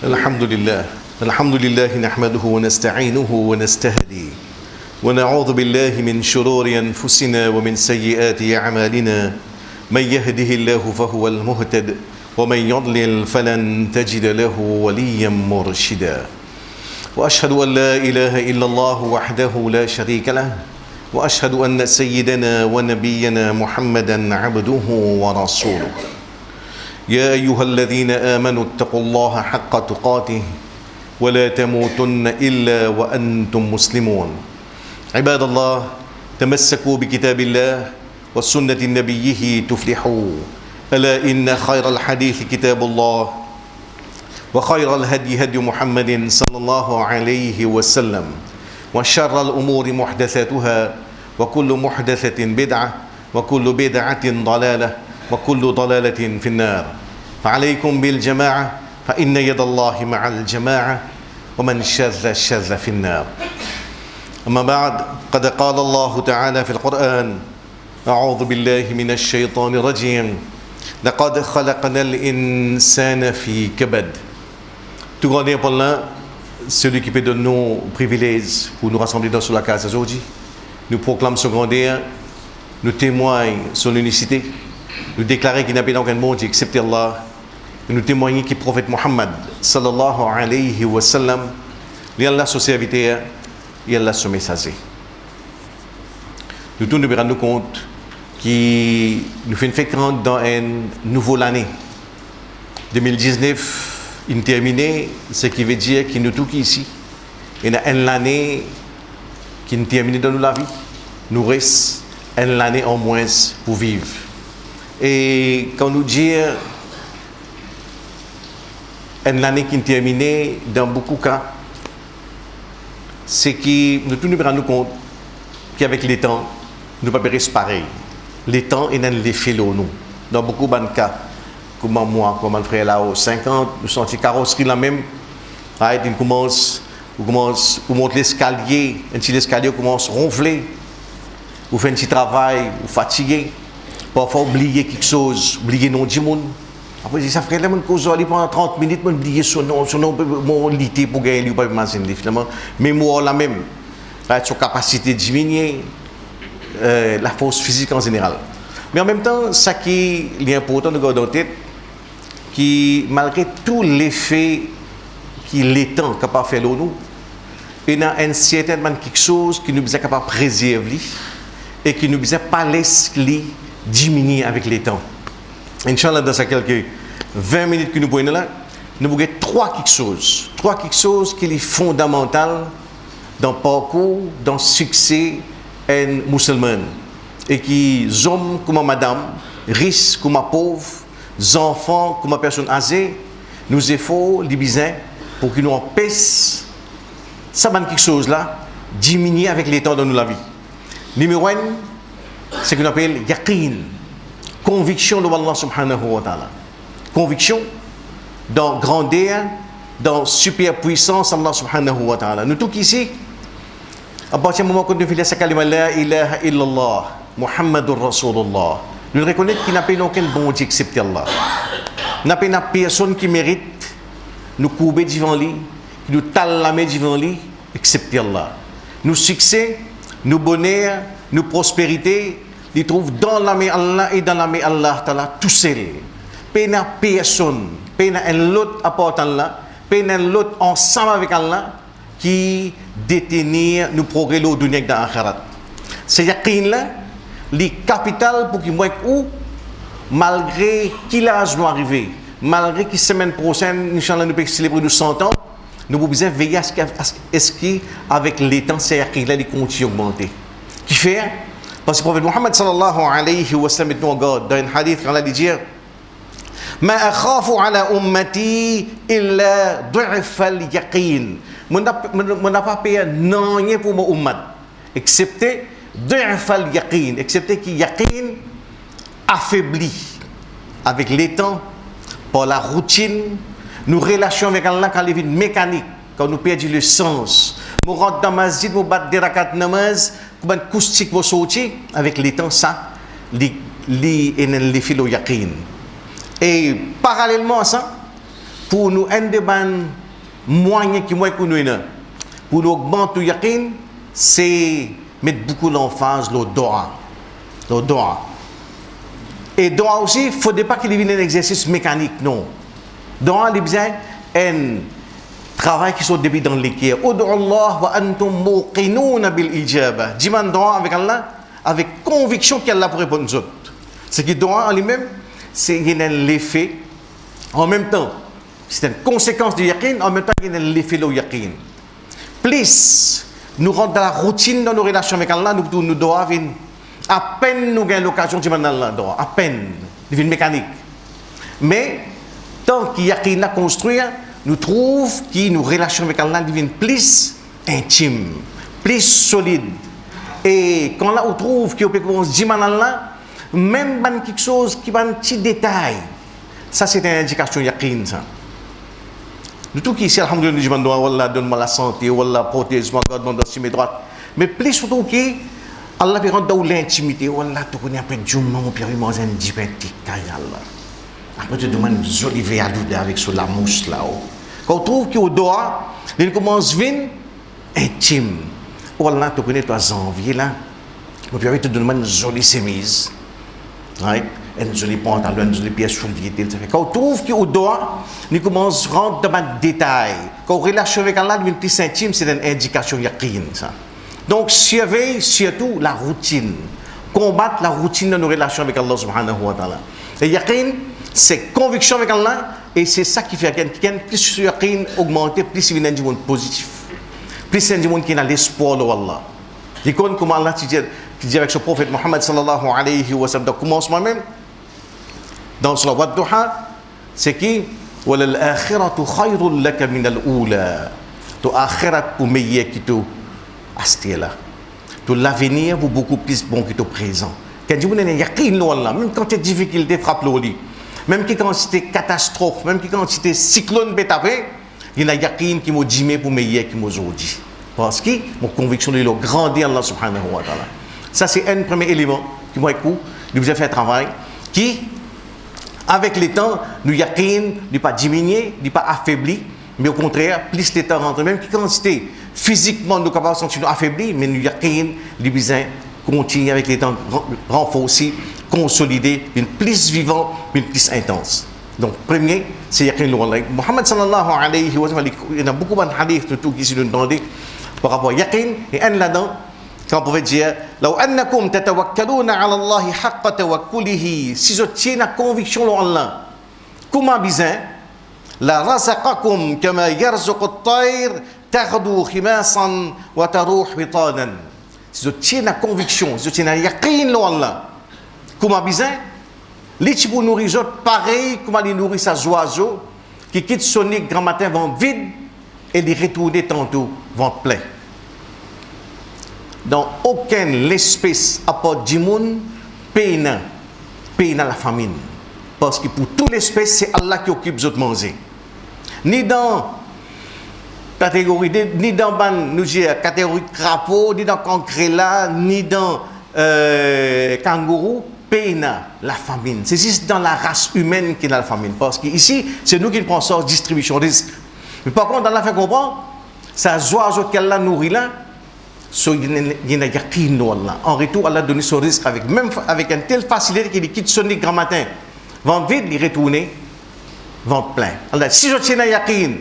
الحمد لله نحمده ونستعينه ونستهدي ونعوذ بالله من شرور أنفسنا ومن سيئات أعمالنا من يهده الله فهو المهتد ومن يضلل فلن تجد له وليا مرشدا وأشهد أن لا إله إلا الله وحده لا شريك له وأشهد أن سيدنا ونبينا محمدا عبده ورسوله يا أيها الذين آمنوا اتقوا الله حق تقاته ولا تموتن إلا وأنتم مسلمون عباد الله تمسكوا بكتاب الله وسنة نبيه تفلحوا ألا إن خير الحديث كتاب الله وخير الهدي هدي محمد صلى الله عليه وسلم وشر الأمور محدثاتها وكل محدثة بدعة وكل بدعة ضلالة وكل ضلالة في النار فعليكم بالجماعة فإن يد الله مع الجماعة ومن شذ في النار أما بعد قد قال الله تعالى في القرآن أعوذ بالله من الشيطان الرجيم لقد خلقنا الإنسان في كبد. Tout grand est pour l'un, celui qui peut donner nos privilèges pour nous rassembler dans la case aujourd'hui. Nous proclamons ce grandeur, nous témoignons son unicité, nous déclarons qu'il n'y a pas d'aucun monde excepté Allah, et nous témoignons que le prophète Muhammad sallallahu alayhi wa sallam, il Allah son serviteur, il Allah son messager. Nous tous nous rendons compte qu'il nous fait une fréquente dans une nouvelle année 2019. Il terminé, ce qui veut dire que nous tous ici, il y a une année qui nous termine dans la vie, nous reste une année en moins pour vivre. Et quand nous disons une année qui nous termine, dans beaucoup de cas, c'est que nous tous nous rendons compte qu'avec le temps, nous ne pouvons pas rester pareil. Le temps est dans l'effet de nous. Dans beaucoup de cas, comme moi, comme mon frère là, 50, nous sommes carrosserie la même. On commence pour monter l'escalier, un petit escalier commence à ronfler. Vous faites un petit travail, vous fatiguez. Parfois, oublier quelque chose, oublier non du monde. Après, ça ferait la même cause pendant 30 minutes, mais oublier son nom, mon lité pour gagner, pas imaginer finalement. Mémoire la même. Son capacité de diminuer, la force physique en général. Mais en même temps, ça qui est important de garder en tête, qui malgré tout l'effet qui l'étend capable de faire nous, il y a un certain quelque chose qui nous est capable de préserver et qui nous est pas laisser diminuer avec le temps. Inch'Allah, dans ces quelques 20 minutes que nous prenons là, nous avons trois quelque chose qui est fondamental dans le parcours, dans le succès des musulmans. Et qui, hommes comme madame, riches comme pauvres, enfants comme personnes âgées, nous efforts, les besoins, pour que nous empêchions ça, quelque chose là, diminuer avec les temps dans la vie. Numéro 1, c'est ce qu'on appelle yaqin, conviction de Allah subhanahu wa ta'ala. Conviction dans grandeur, dans superpuissance Allah subhanahu wa ta'ala. Nous tous ici, à partir du moment où nous faisons cette kalima la ilaha illallah, Muhammadur Rasulullah, nous reconnaissons qu'il n'y a pas aucun bon Dieu excepté Allah. Il n'y a pas personne qui mérite nous courber devant lui, nous talamer devant lui, excepté Allah. Nous succès, nous bonheur, nous prospérité, ils trouvent dans la main Allah et dans la main Allah Ta'ala tout seul. Pas personne, pas un autre apportant là, pas un autre ensemble avec Allah qui détenir nous progrès l'eau dunya dans l'akhirat. C'est yaqin là, les capitales pour qu'ils voient où, malgré qu'il âge nous arriver, malgré que semaine prochaine, Inch'Allah, nous pouvons célébrer nos 100 ans, nous devons veiller à ce qu'avec les temps, c'est yaqin là, il continue à augmenter. Qui fait? Parce que le prophète Muhammad sallallahu alayhi wa sallam nous regarde dans un hadith quand il dit ما أخاف على أمتي إلا ضعف اليقين. Je n'ai pas payé rien pour mon ummat, excepté ضعف اليقين, excepté que yaqin affaibli avec les temps, par la routine, nos relations avec Allah quand il est mécanique, quand nous perdons le sens. Nous rentrons dans la masjid, nous battons des rakats namaz, nous battons acoustique pour sortir, avec les temps, ça, les filo yaqin. Et parallèlement à ça, pour nous un des moyens qui moi nous pour nous augmenter le yaqin, c'est mettre beaucoup l'emphase le doa. Le doa. Et doa aussi, il ne faudrait pas qu'il devienne un exercice mécanique, non. Doa, il y a un travail qui sont depuis dans l'équerre. Ud'u Allah wa antum muqinuna bil ijaba. Dis-moi doa avec Allah, avec conviction qu'Allah pour répondre aux autres. Ce qui doa en lui-même, c'est qu'il y a l'effet. En même temps, c'est une conséquence du yaqin, en même temps, il y a l'effet du yaqin. Plus nous rentrons dans la routine dans nos relations avec Allah, nous devons venir. À peine nous avons l'occasion de dire Allah, à peine, devient mécanique. Mais tant qu'il y a yaqin à construire, nous trouvons que nos relations avec Allah deviennent plus intimes, plus solides. Et quand là on trouve qu'on peut dire Allah, même quelque chose qui va un petit détail, ça c'est une indication yaqin ça. Nous tous qui ici, alhamdoulilah, je demande Allah donne-moi la santé, Allah protège-moi, garde-moi dans mes droites. Mais plus surtout que Allah peut rendre dans l'intimité, Allah te connaît après Dieu, mon père, il mange un diabetique, Allah. Après tu demandes une jolie véadoude avec sur la mousse là. Quand on trouve qu'il doit, il commence à venir intime. Allah te connaît toi envie là. Mon père, il te demande une jolie chemise. Right? Une jolie pantalon, une jolie pièce soulier. Quand on trouve qu'il doit, il commence à rentrer dans le détail. Quand on relâche avec Allah, il est plus intime, c'est une indication yaqin. Ça. Donc, surveille surtout la routine. Combattre la routine de nos relations avec Allah subhanahu wa ta'ala. Et yaqin, c'est conviction avec Allah, et c'est ça qui fait que plus yaqin augmente, plus il y a un monde positif. Plus il y a un monde qui a l'espoir de Allah. Et comme Allah dit avec ce prophète Muhammad sallallahu alayhi wa sallam, dans le commencement même, dans le Wadduha, c'est qui Walal akhiratu khayrun laka min al-ula. To akhirat pour meilleur qui te asté là. To l'avenir pour beaucoup plus bon que ton présent. Quand tu as yaqin Allah, même quand tu as difficulté frappe le lit, même quand c'était catastrophe, même quand c'était cyclone bétapé, il y a yaqin qui m'a dit pour meilleur qui m'a aujourd'hui. Parce que mon conviction de grandir Allah subhanahu wa ta'ala. Ça c'est un premier élément qui m'a écouté, nous avons fait un travail qui avec le temps, nous yaqin, n'est pas diminué, n'est pas affaibli, mais au contraire, plus le temps rentre, même quand c'était physiquement nous capables de sentir affaibli, mais nous yaqin, nous besoin continuer avec le temps renforcer, consolider, une plus vivante, une plus intense. Donc premier, c'est yaqin Allah. Muhammad sallallahu alayhi wa sallam, il y a beaucoup de hadiths tout qui sont demandés par rapport à yaqin et un là-dedans. Quand on pouvait dire, لو أنكم تتوكلون على الله حق توكله, si je tiens la conviction en Allah, comment bien, la razaqakum kama yarzuqu at-tayr taghdu khimasan wa taruh bitanan. Si je tiens la conviction, si je tiens la yaqin en Allah, comment bien, les petits pour nourrir pareil comme ils nourrissent ces oiseaux qui quittent son nid grand matin ventre vide et les retournent tantôt ventre plein. Dans aucune espèce à part du monde paye la famine. Parce que pour toute l'espèce, c'est Allah qui occupe de manger. Ni dans catégorie ni dans catégorie crapaud, ni dans cancrela, ni dans kangourou, paye la famine. C'est juste dans la race humaine qui a la famine. Parce que ici, c'est nous qui prenons ça distribution de risque. Mais par contre, Allah fait comprendre, ça oiseau qu'Allah nourrit là. En retour, Allah a donné son risque avec une telle facilité qu'il quitte son lit grand matin. Ventre vide, il retourne, ventre plein. Alors, si je tiens à yaqin,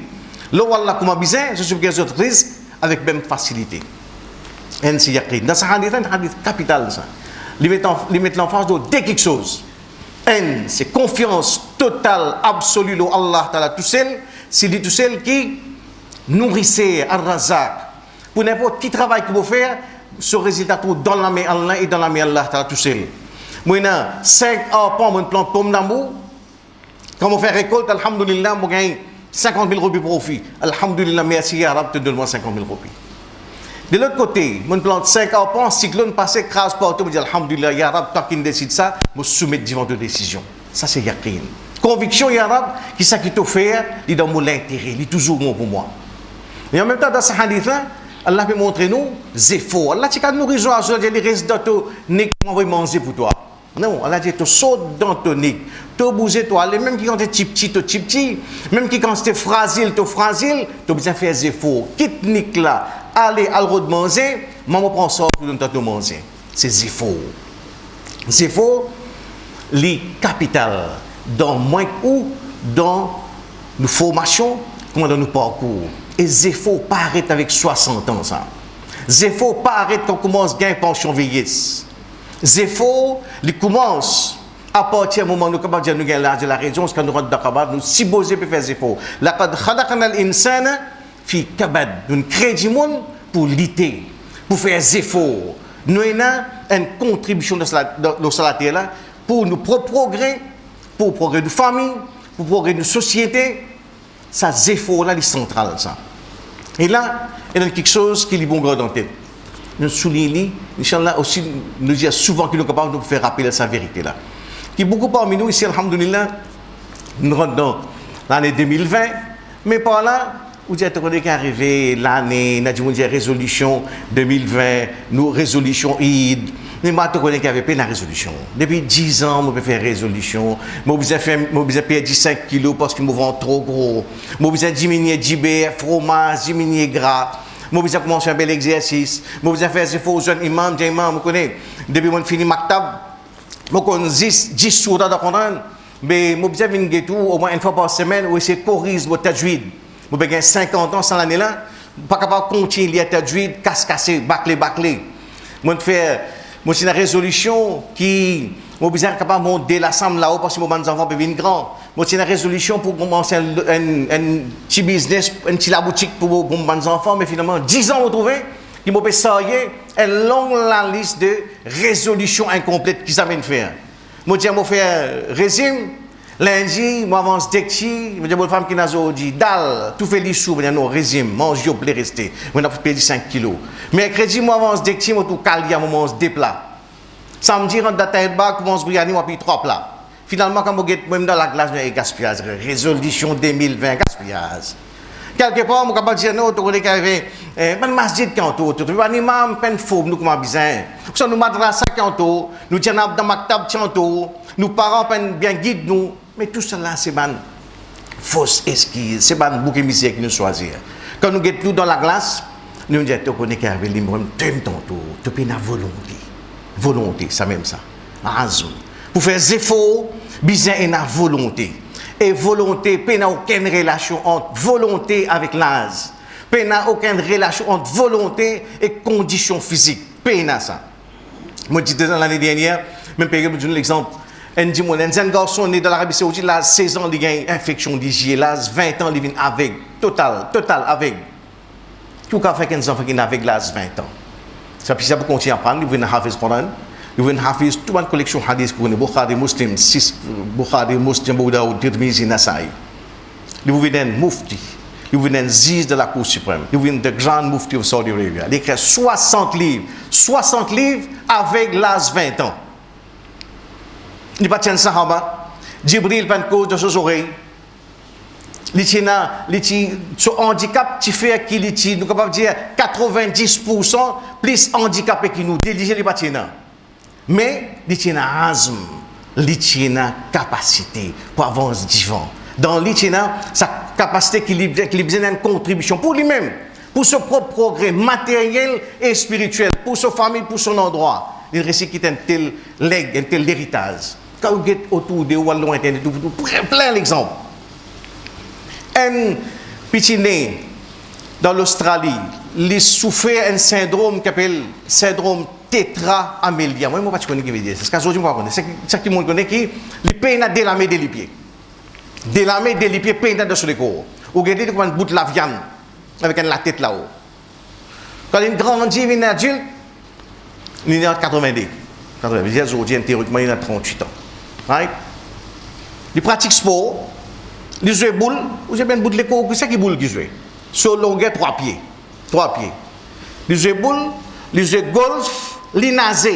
là où Allah comment bizarre, je suis bien d'autres risques avec même facilité. Et c'est yaqin. Dans ce hadith, un hadith capital, ça. Il met l'emphase de dès quelque chose. Un, c'est confiance totale, absolue au Allah Ta'ala tout seul. C'est lui tout seul qui nourrissait Ar-Razaq. Pour n'importe qui travail que vous faites, ce résultat dans la main Allah et dans la main Allah Ta'ala tout seul. Moi, 5 arpents, moi, plante pomme d'amour. Quand on fait récolte, alhamdulillah, moi, gagne 50 000 roupies profit. Alhamdulillah, merci, Ya Rab, te donne-moi 50 000 roupies. De l'autre côté, moi, plante 5 arpents, cyclone passé, crase partout, je dis alhamdulillah, Ya Rab, toi qui décide ça, je soumets devant de décision. Ça, c'est yaqin. Conviction, Ya Rab, qui ça qui te fait, il est dans mon intérêt, il est toujours bon pour moi. Et en même temps, dans ce hadith-là, Allah peut montrer nous, c'est faux. Allah, tu as nourri les résidents, n'est pas manger pour toi. Non, elle a dit, tu sautes dans ton nid, tu bouges, tu aller, même quand tu es petit, même quand tu es fragile, tu as besoin de faire des efforts. Quitte nick là, aller à l'eau de manger, maman prend ça pour nous de manger. C'est des efforts. Des efforts, les capitales, dans moins ou dans nos formations, comme dans nos parcours. Et des efforts pas arrêter avec 60 ans, ça. Des efforts pas arrêter quand on commence à gagner pension vieillesse. Zéphor, il commence à partir du moment où nous avons l'âge de la région, parce que nous rentrons dans le cabane, nous si beaux pour faire Zéphor. La qad khalaqna al-insana fi kabad. Nous créons du monde pour lutter, pour faire Zéphor. Nous avons une contribution dans la terre pour nos propres progrès, pour le progrès de la famille, pour le progrès de la société. Ça, Zéphor, là, c'est central. Ça. Et là, il y a quelque chose qui est bon grand dans la tête. Nous soulignons, Inch'Allah, aussi, nous disons souvent que nous sommes capables de faire rappeler sa vérité là. Qui beaucoup parmi nous, ici, alhamdoulilah, nous rentrons dans l'année 2020, mais par là, vous dites qu'arrivé l'année, nous avons dit résolution 2020, nous résolution Eid, mais moi, je connais qu'il y avait plein de résolutions. Depuis 10 ans, je peux faire résolution. Je peux perdre 5 kilos parce que je me vends trop gros. Je peux diminuer du fromage, diminuer gras. Je vais commencer un bel exercice. Je vais faire des faux jeunes imams, je connais. Depuis que je finis maktab, je connais 10 sourds d'apprendre. Mais je vais venir au moins une fois par semaine, où c'est corrige le tajwid. Je vais 50 ans sans l'année là. Je ne suis pas capable de continuer à tajwid, casse-cassé, bâclé. Je vais faire une résolution qui. Je suis capable de monter la somme là-haut parce que mes enfants peuvent venir grands. J'ai une résolution pour commencer un petit business, une petite boutique pour mes enfants, mais finalement, 10 ans retrouvé, qui m'ont fait une longue liste de résolutions incomplètes qu'ils amènent faire. Moi, je vais faire régime, lundi, je avance d'ekti, je dis aux femmes qui n'ont dit, dal, tout fait les sous, je dis non, régime, mange, je vais rester. Je vais perdre 5 kilos. Mercredi, je avance d'ekti, je tout calme, je mange 2 plats. Samedi, rentre dans la tête, commence à briller, je vais 3 plats. Finalement, quand je suis même dans la glace, je gaspillage. Résolution 2020, gaspillage. Quelque part, je suis capable de dire, non, tu connais qu'il y avait un masjid qui est autour. Tu vois, imam, peine fauve, nous, comment bizarre. Nous madrasa qui est autour, nous djannab dans maktab qui est autour, nous parents peine bien guide nous. Mais tout cela, c'est une fausse esquisse, c'est une bouc émissaire qui nous choisit. Quand nous sommes dans la glace, nous disons, tu connais qu'il y avait l'imam, tu aimes ton tour, tu peux la volonté. Volonté, ça même ça. Azou. Pour faire des efforts, besoin de la volonté. Et volonté, il n'y a aucune relation entre volonté avec l'âge. Il n'y a aucune relation entre volonté et conditions physiques. Il n'y a ça. Moi, je disais l'année dernière, même pour vous donner l'exemple, un garçon né dans l'Arabie Saoudite, il a 16 ans, il a une infection d'hygiène, il a 20 ans, il est aveugle. Total, aveugle. Tout cas, fait qu'un enfant qui est aveugle, il a 20 ans. Ça peut continuer à apprendre, il vient à Hafiz Quran. Il vient à Hafiz toute une collection de hadiths, Bukhari, Muslim, 6, Bukhari, Muslim, Abu Daoud, Tirmizi, Nasaï. Il vient à Mufti, il vient à Ziz de la Cour suprême, il vient de Grand Mufti de Saudi Arabia. Il écrit 60 livres avec l'âge 20 ans. Il n'y a pas de sahaba, Jibril prend cause de ses oreilles. Ce handicap qui fait qu'il est, nous capable dire 90% plus handicapé qui nous délige les bâtiments. Mais il y a asthme, il y a capacité pour avancer devant. Dans l'Itina, sa capacité qu'il a besoin d'une contribution pour lui-même, pour son propre progrès matériel et spirituel, pour sa famille, pour son endroit. Il récit qu'il a un tel legs, un tel héritage. Quand vous êtes autour de vous, plein d'exemples. Un petit né dans l'Australie, il souffrait un syndrome qui s'appelle syndrome tétra-amélien. Moi, je ne sais pas ce que veut dire. C'est ce que je connais. C'est ce que je connais qui les peine à délamer des pieds. Délamer des pieds, peine dans le corps. Ou regardez comment un bout de la viande avec la tête là-haut. Quand il grandit, il est adulte, il est en 90. Aujourd'hui, théoriquement, il a 38 ans. Right? Il pratique sport. Il joue boule, ou j'ai bien bout de l'écho, c'est qui boule qui joue. Sur longueur 3 pieds. 3 pieds. Il joue boule, il joue golf, il nage.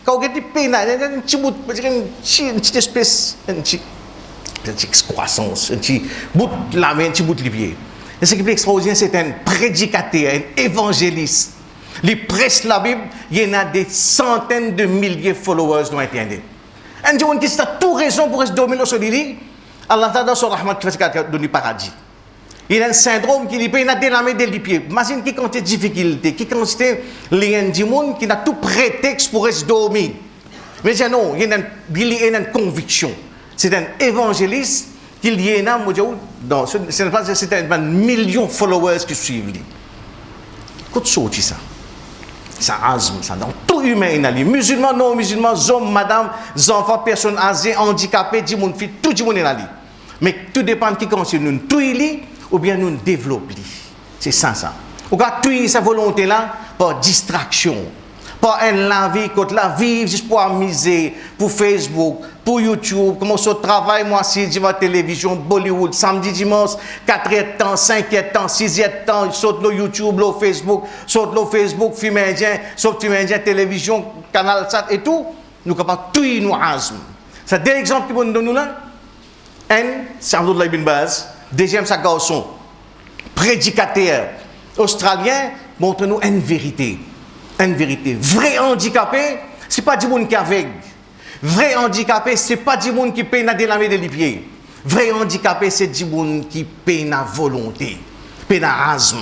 Quand vous avez un petit bout, une petite espèce, une petite croissance, un petit bout de la main, un petit bout de pied. Et ce qui est extraordinaire, c'est un prédicateur, un évangéliste. Il prêche la Bible, il y en a des centaines de milliers de followers dans Internet. Un dit qui a tout raison pour se dominer sur lui. Allah Ta'ala sur Rahmat qui fait donner paradis. Il y a un syndrome qui peut délamer des pieds. Imagine qui compte difficulté, qui compte les gens qui n'a tout prétexte pour se dormir. Mais non, il y a une conviction. C'est un évangéliste qui est c'est un million de followers qui suivent. Qu'est-ce que ça? Ça azm, ça dans tout humain il a les musulmans, non musulmans, hommes, madame, enfants, personnes âgées, handicapés, tout le monde est là. Mais tout dépend de qui continue nous tuer ou bien nous développer. C'est ça. On va tuer sa volonté là par distraction. Par la vie, quand la vie juste pour amuser, pour Facebook, pour YouTube, comment ça travaille, moi, si je vois télévision, Bollywood, samedi, dimanche, 4e temps, 5e temps, 6e temps, saute le YouTube, le Facebook, film indien, télévision, canal SAT et tout, nous sommes capables de tuer nos asmes. C'est deux exemples qui vont nous donner là. Un, c'est Abdullah ibn Baz. Deuxième, c'est garçon, prédicateur australien, montre-nous une vérité. Une vérité. Vrai handicapé, ce n'est pas du monde qui est aveugle. Vrai handicapé, ce n'est pas du monde qui peine à délamer des pieds. Vrai handicapé, c'est du monde qui peine à volonté, peine à asthme,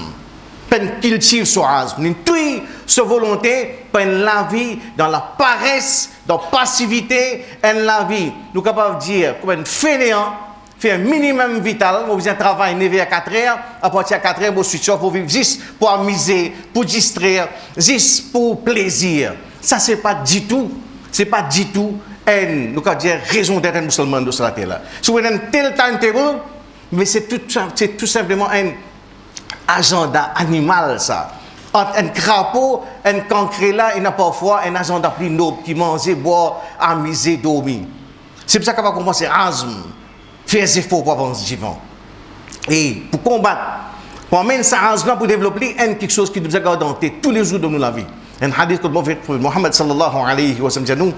peine cultive sur asthme. Nous tuons sa volonté, peine la vie dans la paresse, dans la passivité, la vie. Nous sommes capables de dire, comme un fainéant, fait un minimum vital, vous besoin de travailler 9h à 4h, à partir de 4h, vous switch off, vous vivez juste pour amuser, pour distraire, juste pour plaisir. Ça, c'est pas du tout nous allons dire raison d'être un musulman de cela là. Si vous avez un tel timetable, mais c'est tout simplement un agenda animal, ça. Un crapaud, un cancre là, il y a parfois un agenda plus noble qui mange, boit, amuser, dormir. C'est pour ça qu'on va commencer asthme. Faire des efforts pour avancer vivant. Et pour combattre, pour amener ça pour développer quelque chose qui nous a gardé tous les jours de notre vie. Un hadith que Mohammed sallallahu alayhi wa sallam dit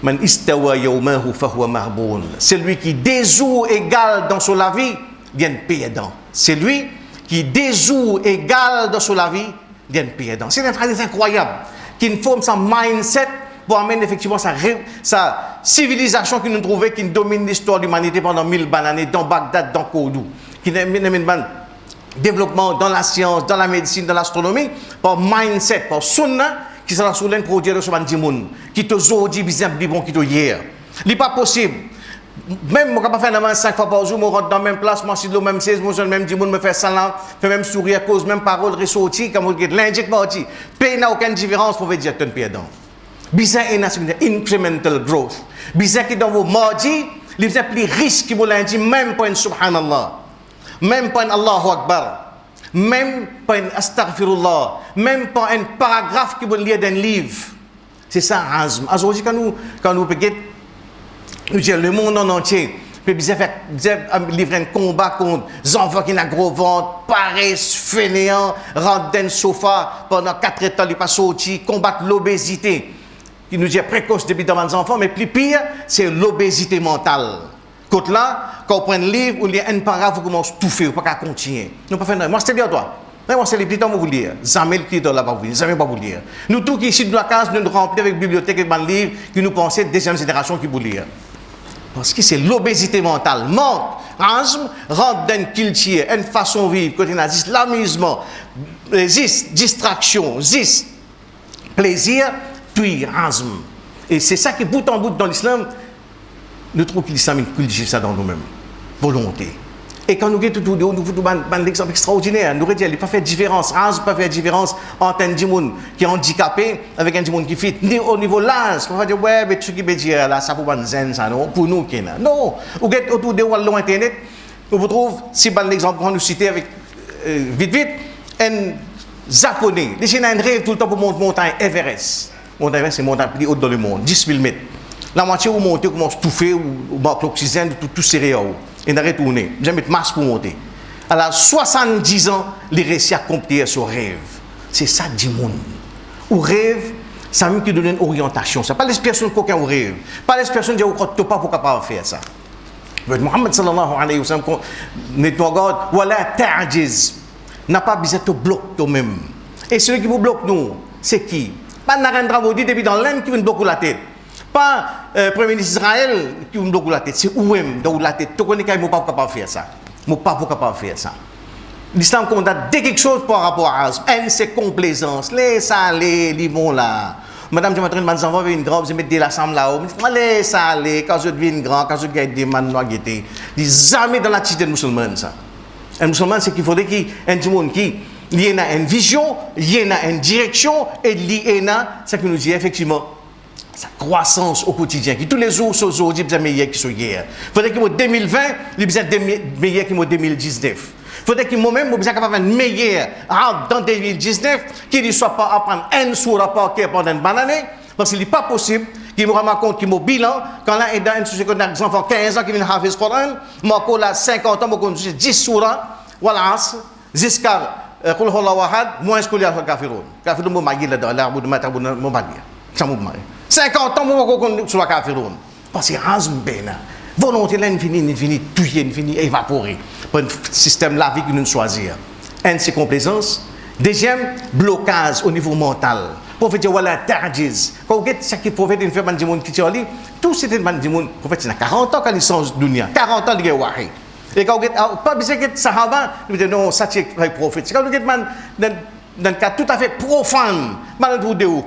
Man istawa yawmahu fahuwa mahboun. Celui qui des jours égal dans son vie vient perdant. C'est lui qui des jours égal dans son vie vient perdant. C'est un hadith incroyable qui forme sa mindset pour amener effectivement sa civilisation qui nous trouvait, qui domine l'histoire de l'humanité pendant 1000 années, dans Bagdad, dans Koudou, qui amène un développement dans la science, dans la médecine, dans l'astronomie, par mindset, par sunna, qui sera sur l'un produire sur un monde, qui te zodi bizarre, bon, qui te hier. Ce n'est pas possible. Même moi, je ne peux pas faire 5 fois par jour, je rentre dans la même place, je suis dans le même siège, je même dis, je me fais salam, je même sourire à cause, même parole ressortie, comme je dis, l'indique parti. Pays n'a aucune différence pour dire que tu es perdant. Bizarre et incremental growth. Bizarre qui dans vos mardis, les plus risques qui vous l'ont dit, même pas un subhanallah, même pas un Allahu Akbar, même pas un astaghfirullah, même pas un paragraphe qui vous lire d'un livre. C'est ça, azm. Aujourd'hui, quand nous peut-être, nous disons le monde en entier, puis bizarre livrer un combat contre les enfants qui n'ont gros ventre, paresse, fainéant, rentrent dans le sofa pendant 4 temps, ils pas sortis, combattre l'obésité. Qui nous dit précoce depuis dans les enfants, mais plus pire, c'est l'obésité mentale. Quand là, quand on prend un livre, ou il y a un paragraphe, vous commencez à tout faire, vous ne pouvez pas continuer. Nous ne pouvons pas faire. Moi, c'est dire toi. Moi, c'est les petits temps pour vous lire. Jamais le petit temps là pour vous lire. Jamais pas vous lire. Nous, tous qui ici de la case, nous remplis avec bibliothèque et des livres qui nous pensent deuxième génération qui vous lire. Parce que c'est l'obésité mentale. Manque, asthme, rentre dans une culture, une façon de vivre, quand il y a l'amusement, distraction, plaisir. Puis, asthme. Et c'est ça qui, bout en bout, dans l'islam, nous trouvons que l'islam cultive ça dans nous-mêmes. Volonté. Et quand nous avons tout, nous faisons un exemple extraordinaire. Nous disons, il ne pas faire différence. Asthme ne pas faire différence entre un monde qui est handicapé avec un monde qui fit. Ni au niveau de l'âge. On va dire, ouais, mais ce qui veut dire là, ça pour un zen, ça, non? Pour nous, qui est là. Non. Vous êtes autour de l'Internet. On vous trouve, si par exemple, on nous citer avec, vite, un japonais. Il a un rêve tout le temps pour monter montagne Everest. Montagne, c'est montagne plus haute dans le monde, 10 000 mètres. La moitié où monter, on commence à touffer, ou manque l'oxygène, tout serré en haut. Et on a retourné. J'ai mis masse pour monter. Alors, 70 ans, il réussit à accomplir son rêve. C'est ça, du monde. Ou rêve, ça même qui donne une orientation. Ce n'est pas les personnes qui ont rêve. Pas les personnes qui ont pas pour capable faire ça. Mohammed sallallahu alayhi wa sallam, n'est pas God, voilà, ta'jiz. N'a pas besoin de te bloquer toi-même. Et celui qui vous bloque, nous, c'est qui? Pas Narendra Modi depuis dans l'Inde qui vient bloquer la tête. Pas Premier ministre d'Israël qui me donne la tête, c'est ou-même dans la tête. Tu connais qu'il ne pas capable de faire ça. Je ne suis pas capable de faire ça. L'islam condamne dès quelque chose par rapport à ça. C'est complaisance. Laisse aller, les bons là. Madame, je m'entraîne, mes enfants viennent grand, vous mettez la chambre là-haut. Laisse aller, quand je deviens grand, quand je gagne des man noirs guettés. Des jamais dans la cité musulmane, ça. Un musulman, c'est qu'il faudrait qu'il y ait un monde qui y ait une vision, il y ait une direction, et il y ait ça qui nous dit effectivement sa croissance au quotidien, qui tous les jours, ce jour, il y a meilleur qui sont hier. Il faudrait qu'il y ait 2020, il y ait meilleur qui 2019. Il faudrait qu'il moi-même, je sois capable de meilleur dans 2019, qu'il ne soit pas à prendre un sous rapport qui est pendant une année, parce qu'il n'est pas possible qu'il me rende compte qu'il me bilan, quand là, dans une société qui a des enfants 15 ans qui viennent faire le Coran, moi, là, 50 ans, je suis 10 soura, voilà, jusqu'à Qul Huwallahu Ahad, moins que les kafirun. Kafirun, je suis là-dedans, l'arbre de matin, je suis là. 50 ans, je suis là, kafirun. Parce que Azm Bena. Volonté là, infini, tuer, infini, évaporer. Pour un système la vie que nous choisir. Un, c'est complaisance. Deuxième, blocage au niveau mental. Prophète dit, voilà, tardiz. Quand vous regardez ce que le prophète fait, man dit, qui tient li, tout c'était man dit, le prophète, il a 40 ans quand il change de dunya. 40 ans, il a wahi. Et quand vous regardez, pas besoin que sahaba, vous dites, non, ça c'est le prophète. Quand vous regardez, dans un cas tout à fait profane, mal de où?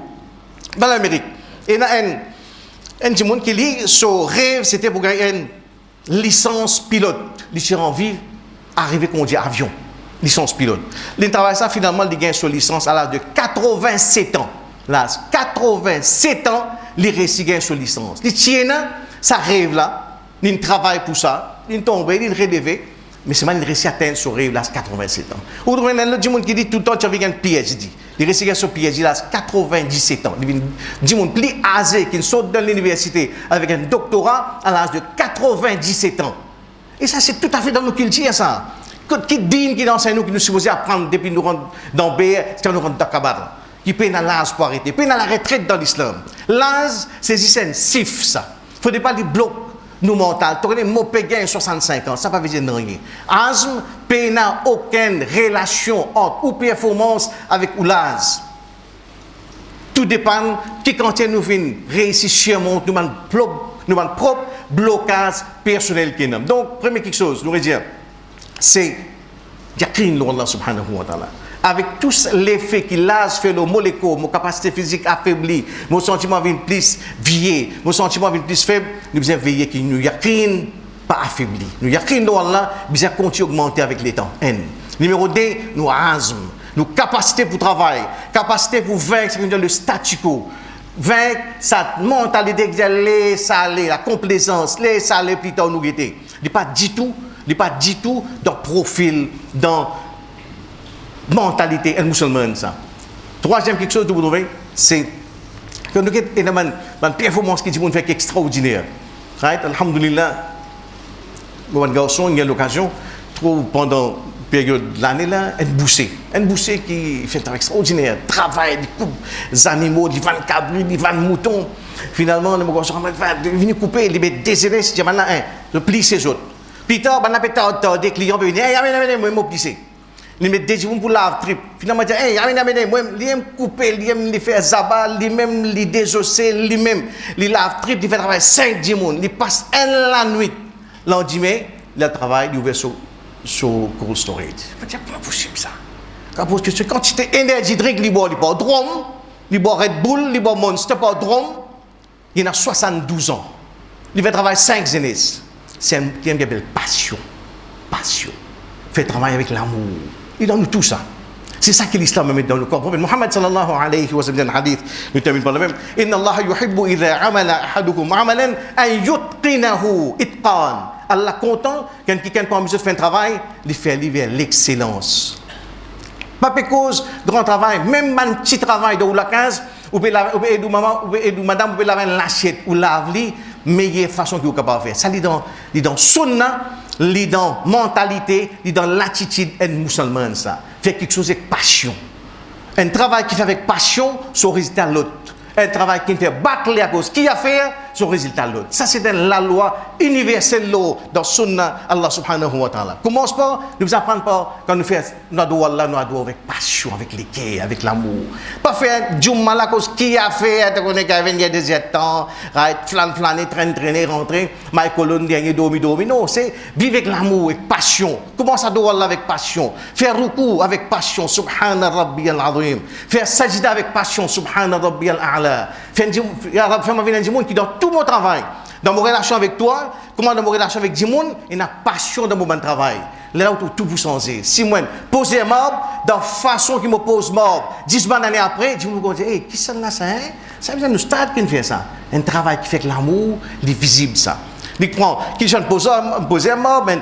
Dans l'Amérique. Et dans un monde qui lit, son rêve, c'était pour gagner une licence pilote. Il a envie d'arriver conduire avion. Licence pilote. Il travaille ça, finalement, il gagne son licence à l'âge de 87 ans. Là, 87 ans, il réussit son licence. Il tient ça rêve là, il travaille pour ça, il tombe, il relevé, mais c'est mal, il réussit à atteindre son rêve là, 87 ans. Ou vous avez des gens qui disent tout le temps, tu as un PhD. Il réussit son PhD là, 97 ans. Il y a des gens plus âgés qui sortent de l'université avec un doctorat à l'âge de 97 ans. Et ça, c'est tout à fait dans nos cultures, ça. Qui dit, qui enseigne nous, qui nous supposons apprendre depuis nous rendre dans BR, c'est nous rendre dans Kabbalah. Qui paye dans l'âge pour arrêter. Paye dans la retraite dans l'islam. L'âge, c'est un sif, ça. Il ne faudrait pas les bloquer nous mental. Tu connais, mon péguin 65 ans, ça ne veut pas dire rien. Asm, paye n'a aucune relation entre ou performance avec ou l'âge. Tout dépend qui quand nous venons réussir sûrement, nous avons propre blocage personnel qui nous. Donc, première quelque chose, nous dire, c'est yaqin Allah subhanahu wa ta'ala. Avec tous les faits qu'il a fait, nos molécules, nos capacités physiques affaiblies, nos sentiments viennent plus vieux, nos sentiments viennent plus faibles, nous devons veiller qu'il nous yaqin pas affaibli. Nous yaqin Allah, nous devons continuer à augmenter avec les temps. N. Numéro 2, nous azm, nos capacités pour travail, capacité pour vaincre le statu quo. Vaincre cette mentalité qui laisse aller, la complaisance, laisse aller plutôt nous guetter. Il n'est pas du tout dans profil, dans mentalité musulmane ça. Troisième quelque chose que vous trouvez, c'est que nous avons une performance qui est fait extraordinaire. Right? Alhamdulillah, mon garçon, il y a l'occasion, trouve pendant période de l'année là, un boucher qui fait un extraordinaire travail, il coupe les animaux, il vend le cabri, il vend le mouton. Finalement, le garçon va venir couper, il met des élèves, il dit maintenant je plie ses autres. Puis tard, on a des clients qui viennent, moi je plie. Il met des jours pour la trip. Finalement, il dit, moi je aime couper, il aime faire zabat, il aime les désosser, il aime les lave trip, il fait travailler 5 dimanches, il passe la nuit. Lundi, il travaille, il ouvre sur cold storage. C'est pas possible ça. Parce que cette quantité d'énergie drink, il boit drum, il boit Red Bull, il boit Monster, pas drum, il a 72 ans. Il va travailler 5 années. C'est un qui aime passion. Fait travailler avec l'amour. Il donne tout ça. C'est ça que l'islam met dans le corps. Prophète Muhammad sallallahu alayhi wa sallam, dans le hadith, nous terminons par le même. Inna Allah yuhibbu idha amala ahadukum amalan an yutqinahu itqan. Allah content quand quelqu'un peut en faire un travail, il fait aller vers l'excellence. Pas pour cause grand travail, même un petit travail de la case, ou aider maman, ou aider madame, ou laver l'assiette, ou laver meilleure façon que vous capable de faire. Ça lit dans sunna, lit dans mentalité, lit dans l'attitude musulmane ça. Fait quelque chose avec passion. Un travail qui fait avec passion, son résultat l'autre. Un travail qui fait battre à cause qui a fait, son résultat l'autre. Ça, c'est la loi universelle dans Sunna Allah subhanahu wa ta'ala. Commence par, nous apprendre par, quand nous faisons notre doigt là, nous adorons avec passion, avec l'équerre, avec l'amour. Pas faire du mal à cause qui a fait, tu connais qu'il y a des temps, flâner, traîner, rentrer, ma colonne, dernier, dormi. Non, c'est vivre avec l'amour, avec passion. Commence à doigt là avec passion. Faire ruku avec passion, subhana rabbi al-azim. Faire sajida avec passion, subhana rabbi al-a'la. Faire ma vie dans le monde qui dans tout mon travail. Dans mon relation avec toi, comment dans mon relation avec du monde, il y a passion dans mon bon travail. Là où tout vous changer. Si moi, poser mort, dans la façon qui me pose mort, 10 années après, je me dis, hey, qui c'est là ça, hein? Ça veut dire nous stade qui fait ça. Un travail qui fait que l'amour, il est visible ça. Il prend, qui je poser mort, ben,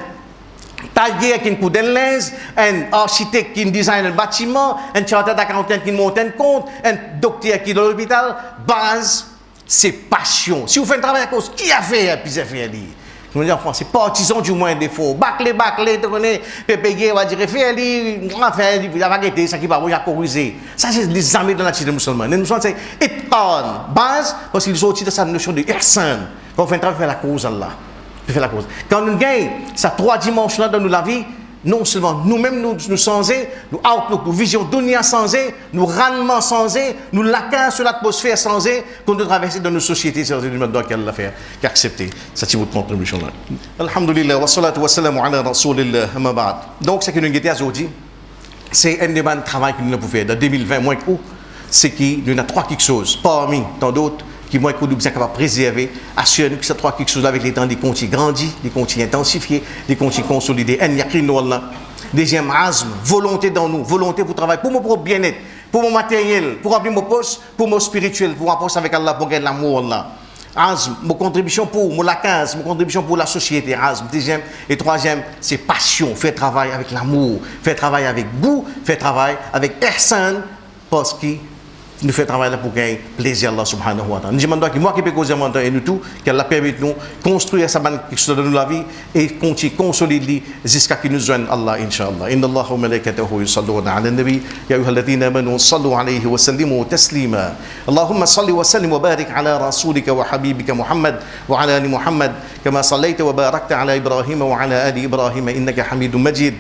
tailleur qui nous donne linge, un architecte qui design un bâtiment, un chargeur d'accountant qui monte un compte, un docteur qui est dans l'hôpital, base, c'est passion. Si vous faites un travail à cause, qui a fait, puis j'ai fait lui. Je me dis en français, partisan du moins défaut. Bâclé, tu connais, pépégué, on va dire, il a arrêté, ça qui va, il a corrigé. Ça, c'est les amis de la société musulmane. Les musulmans, c'est itqan, base, parce qu'ils ont aussi de cette notion de ihsan. Quand on fait un travail, fait la cause Allah. Fait la cause. Quand nous gagnons ces 3 dimensions dans la vie, non seulement nous-mêmes nous changer, nous outlook, nous vision dunya changer, nous rendement changer, nous lacan sur l'atmosphère changer, qu'on doit traverser dans nos sociétés, c'est le monde qu'elle l'a fait, qu'accepter. Ça c'est votre contribution là. Alhamdulillah, wa salatu wa salam ala rasulillah, amma ba'd. Donc ce que nous avons aujourd'hui, c'est un des travail que nous avons fait dans 2020, moins que c'est qu'il y a 3 quelque chose, parmi tant d'autres, qui vont être capables de préserver, assurer que ces 3 quelque chose avec les temps, des comptes grandis, des comptes intensifiés, des comptes consolidés. Deuxième asme, volonté dans nous, volonté pour travailler, pour mon propre bien-être, pour mon matériel, pour remplir mon poste, pour mon spirituel, pour approcher avec Allah, pour gagner l'amour Allah. Asme, mon contribution pour mon laquance, mon contribution pour la société. Asme, deuxième et troisième, c'est passion, faire travail avec l'amour, faire travail avec goût, faire travail avec personne, parce que nous faisons travail là pour gagner plaisir Allah subhanahu wa ta'ala. Nous demandons que moi qui peux causer et nous tout, qu'elle permet de nous construire sa bonne chose dans la vie et continuer consolider jusqu'à ce que nous joignent Allah, Inch'Allah. Inna Allah wa malaikatahu yusalluna ala nabi ya ayyuhalladhina amanu sallu alayhi wa sallimu taslima. Allahumma salli wa sallim wa barik ala rasulika wa habibika Muhammad wa ala ali Muhammad kama sallaita wa barakta ala Ibrahim wa ala ali Ibrahim innaka Hamidum Majid.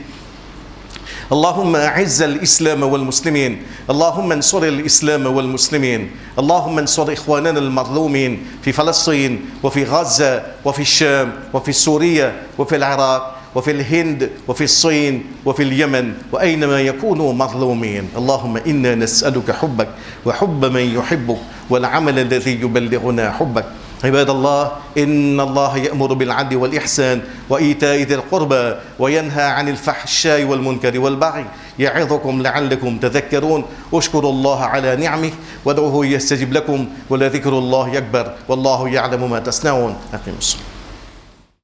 اللهم أعز الإسلام والمسلمين اللهم انصر الإسلام والمسلمين اللهم انصر إخواننا المظلومين في فلسطين وفي غزة وفي الشام وفي سوريا وفي العراق وفي الهند وفي الصين وفي اليمن وأينما يكونوا مظلومين اللهم إنا نسألك حبك وحب من يحبك والعمل الذي يبلغنا حبك عباد الله إن الله يأمر بالعدل والإحسان وإيتاء ذي القربى وينهى عن الفحشاء والمنكر والبغي يعظكم لعلكم تذكرون اشكروا الله على نعمه وادعوه يستجب لكم ولذكر الله أكبر والله يعلم ما تصنعون أقيموا الصلاة